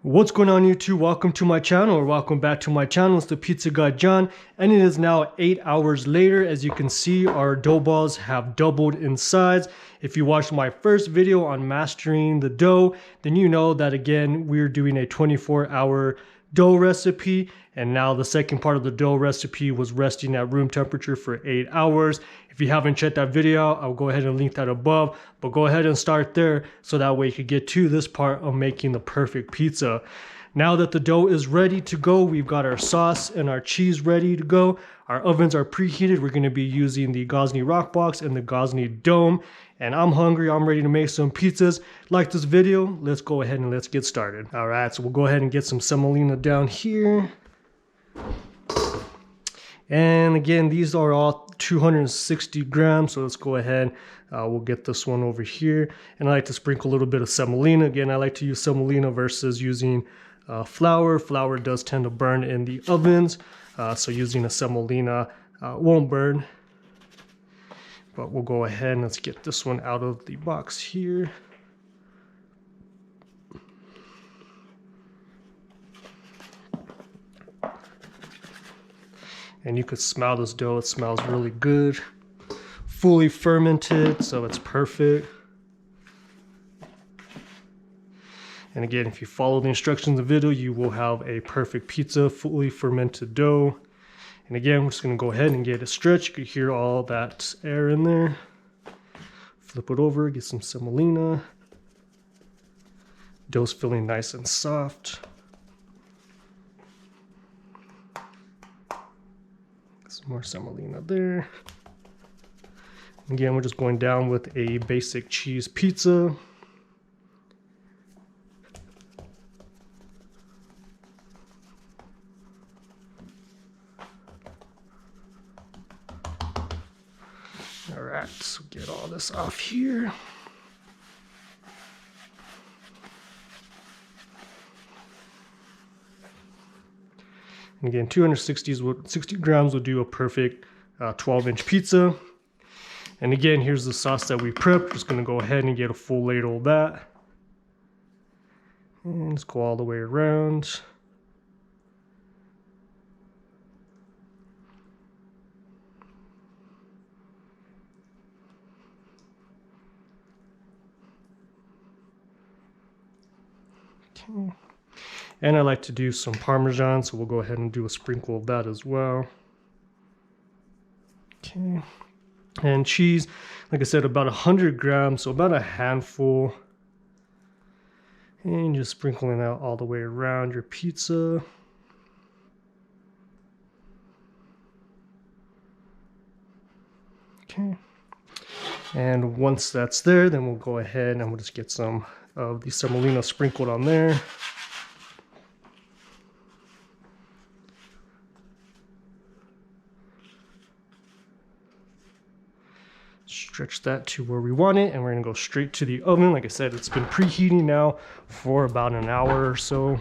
What's going on YouTube? Welcome to my channel, or welcome back to my channel. It's the Pizza Guy John, and it is now 8 hours later. As you can see, our dough balls have doubled in size. If you watched my first video on mastering the dough, then you know that again we're doing a 24-hour dough recipe, and now the second part of the dough recipe was resting at room temperature for 8 hours. If you haven't checked that video out, I'll go ahead and link that above, but go ahead and start there so that way you can get to this part of making the perfect pizza. Now that the dough is ready to go, we've got our sauce and our cheese ready to go. Our ovens are preheated. We're going to be using the Gozney Roccbox and the Gozney Dome. And I'm hungry. I'm ready to make some pizzas. Like this video, let's go ahead and let's get started. All right, so we'll go ahead and get some semolina down here. And again, these are all 260 grams, so let's go ahead. We'll get this one over here. And I like to sprinkle a little bit of semolina. Again, I like to use semolina versus using flour. Flour does tend to burn in the ovens, so using a semolina won't burn. But we'll go ahead and let's get this one out of the box here. And you could smell this dough. It smells really good. Fully fermented, so it's perfect. And again, if you follow the instructions in the video, you will have a perfect pizza, fully fermented dough. And again, we're just gonna go ahead and get it stretched. You can hear all that air in there. Flip it over, get some semolina. Dough's feeling nice and soft. Some more semolina there. Again, we're just going down with a basic cheese pizza. All right, so get all this off here. And again, 60 grams will do a perfect 12-inch pizza. And again, here's the sauce that we prepped. Just gonna go ahead and get a full ladle of that. And just go all the way around. Okay. And I like to do some Parmesan, so we'll go ahead and do a sprinkle of that as well. Okay. And cheese, like I said, about 100 grams, so about a handful. And just sprinkling out all the way around your pizza. Okay. And once that's there, then we'll go ahead and we'll just get some of the semolina sprinkled on there. Stretch that to where we want it, and we're gonna go straight to the oven. Like I said, it's been preheating now for about an hour or so.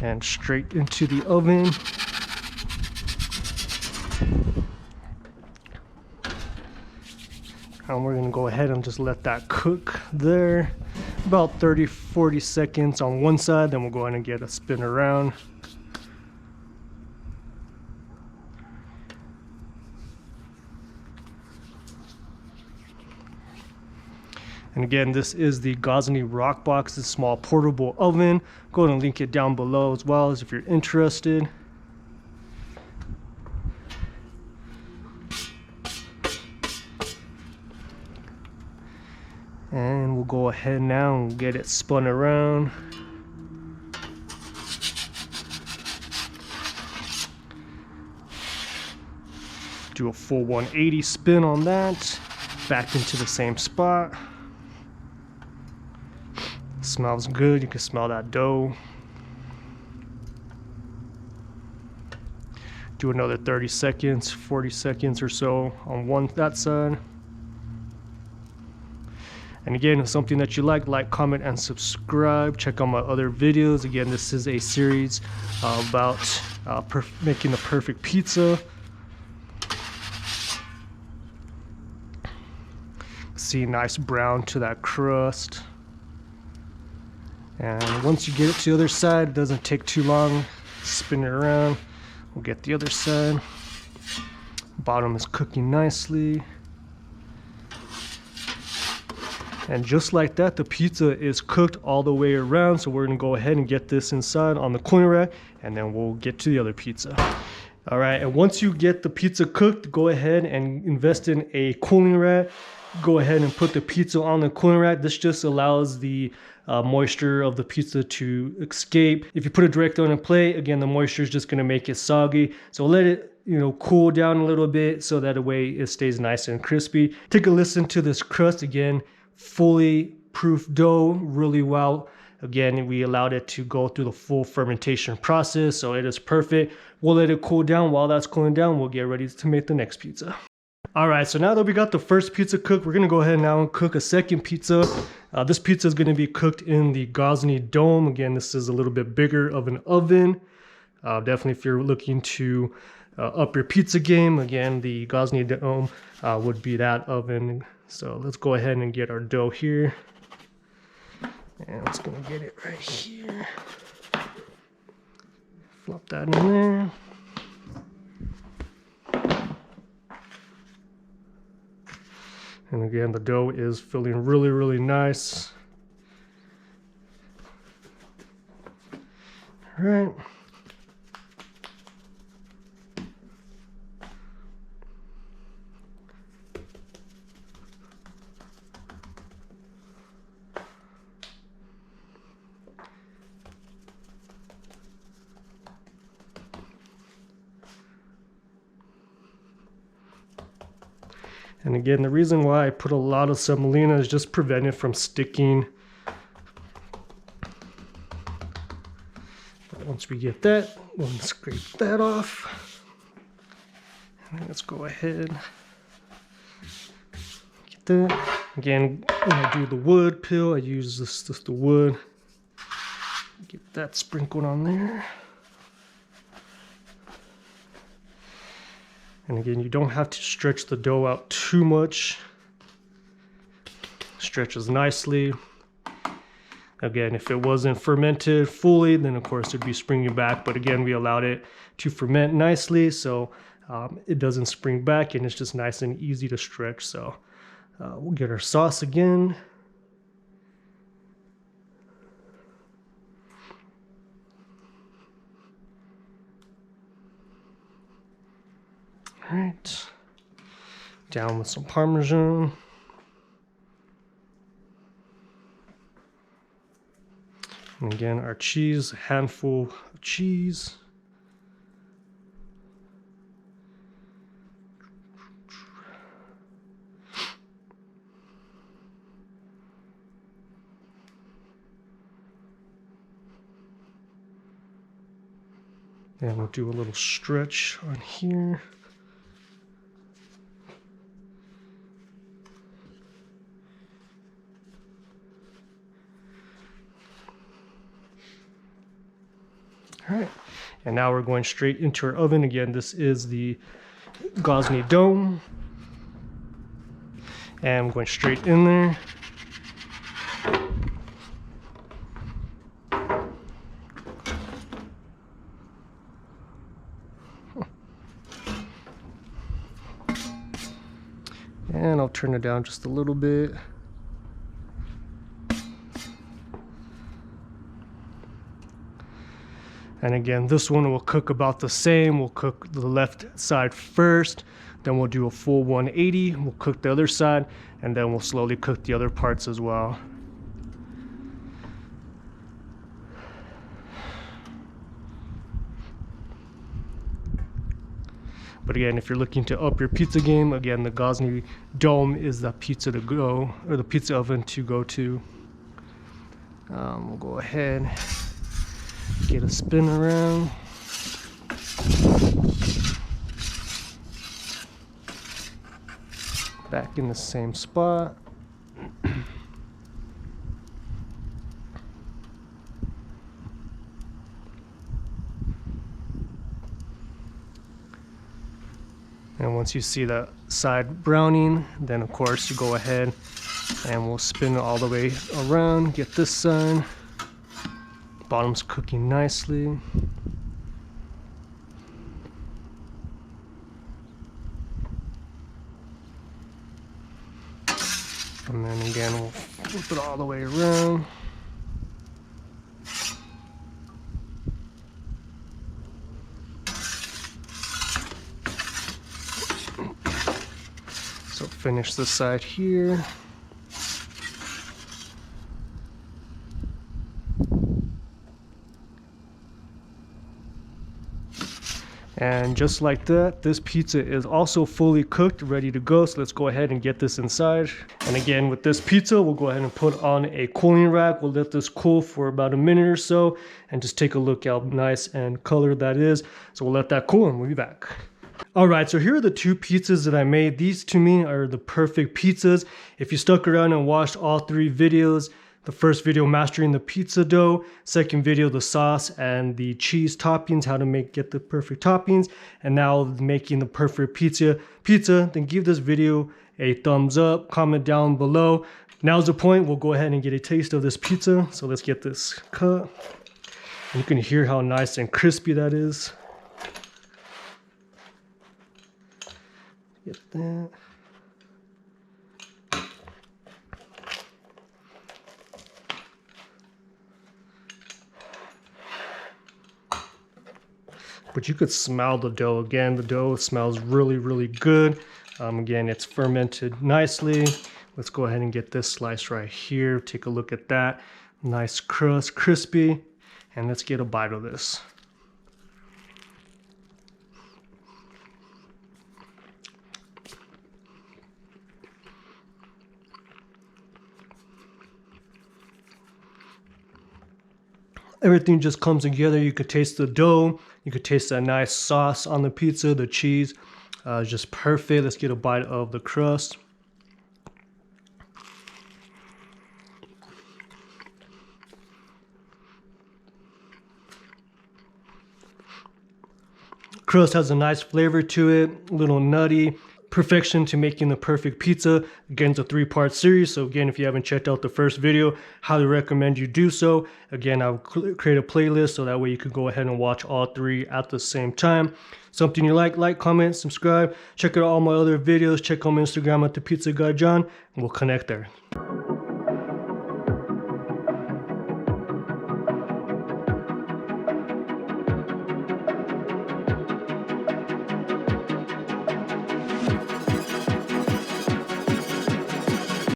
And straight into the oven. And we're gonna go ahead and just let that cook there. About 30-40 seconds on one side, then we'll go ahead and get a spin around. And again, this is the Gozney Roccbox, this small portable oven. Go ahead and link it down below as well as if you're interested. And we'll go ahead now and get it spun around. Do a full 180 spin on that. Back into the same spot. Smells good. You can smell that dough. Do another 30 seconds, 40 seconds or so on that side. And again, if something that you like, comment, and subscribe. Check out my other videos. Again, this is a series about making the perfect pizza. see nice brown to that crust. And once you get it to the other side, it doesn't take too long. Spin it around. We'll get the other side. Bottom is cooking nicely. And just like that, the pizza is cooked all the way around. So we're gonna go ahead and get this inside on the cooling rack, and then we'll get to the other pizza. All right, and once you get the pizza cooked, go ahead and invest in a cooling rack. Go ahead and put the pizza on the cooling rack. This just allows the moisture of the pizza to escape. If you put it directly on a plate, again, the moisture is just gonna make it soggy. So let it cool down a little bit so that way it stays nice and crispy. Take a listen to this crust again. Fully proof dough, really well. Again, we allowed it to go through the full fermentation process, so it is perfect. We'll let it cool down. While that's cooling down, we'll get ready to make the next pizza. All right, so now that we got the first pizza cooked, we're gonna go ahead now and cook a second pizza. This pizza is gonna be cooked in the Gozney Dome. Again, this is a little bit bigger of an oven. Definitely if you're looking to up your pizza game, again, the Gozney Dome would be that oven. So let's go ahead and get our dough here. And I'm just gonna get it right here. Flop that in there. And again, the dough is feeling really, really nice. All right. And again, the reason why I put a lot of semolina is just prevent it from sticking. But once we get that, we'll scrape that off. And let's go ahead. Get that. Again, when I do the wood peel, I use just the wood. Get that sprinkled on there. And again, you don't have to stretch the dough out too much. Stretches nicely. Again, if it wasn't fermented fully, then of course it'd be springing back. But again, we allowed it to ferment nicely, so it doesn't spring back, and it's just nice and easy to stretch. So we'll get our sauce again. All right, down with some Parmesan. And again, our cheese, a handful of cheese. And we'll do a little stretch on here. All right, and now we're going straight into our oven. Again, this is the Gozney Dome. And I'm going straight in there. And I'll turn it down just a little bit. And again, this one will cook about the same. We'll cook the left side first, then we'll do a full 180. We'll cook the other side, and then we'll slowly cook the other parts as well. But again, if you're looking to up your pizza game, again, the Gozney Dome is the pizza to go, or the pizza oven to go to. We'll go ahead, get a spin around. Back in the same spot. And once you see the side browning, then of course you go ahead, And we'll spin it all the way around, get this side. Bottom's cooking nicely. And then again, we'll flip it all the way around. So finish this side here. And just like that, this pizza is also fully cooked, ready to go. So let's go ahead and get this inside. And again, with this pizza, we'll go ahead and put on a cooling rack. We'll let this cool for about a minute or so and just take a look how nice and colored that is. So we'll let that cool and we'll be back. All right, so here are the two pizzas that I made. These to me are the perfect pizzas. If you stuck around and watched all three videos, the first video mastering the pizza dough, second video the sauce and the cheese toppings, how to get the perfect toppings, and now making the perfect pizza, then give this video a thumbs up, comment down below. Now's the point, we'll go ahead and get a taste of this pizza. So let's get this cut. And you can hear how nice and crispy that is. Get that. But you could smell the dough. Again, the dough smells really, really good. Again, it's fermented nicely. Let's go ahead and get this slice right here. Take a look at that. Nice crust, crispy. And let's get a bite of this. Everything just comes together. You could taste the dough. You could taste that nice sauce on the pizza. The cheese is just perfect. Let's get a bite of the crust. Crust has a nice flavor to it, a little nutty. Perfection to making the perfect pizza. Again, it's a 3-part series. So again, if you haven't checked out the first video, highly recommend you do so. Again, I'll create a playlist so that way you can go ahead and watch all 3 at the same time. Something you like, comment, subscribe. Check out all my other videos. Check out my Instagram at the Pizza Guy John, and we'll connect there.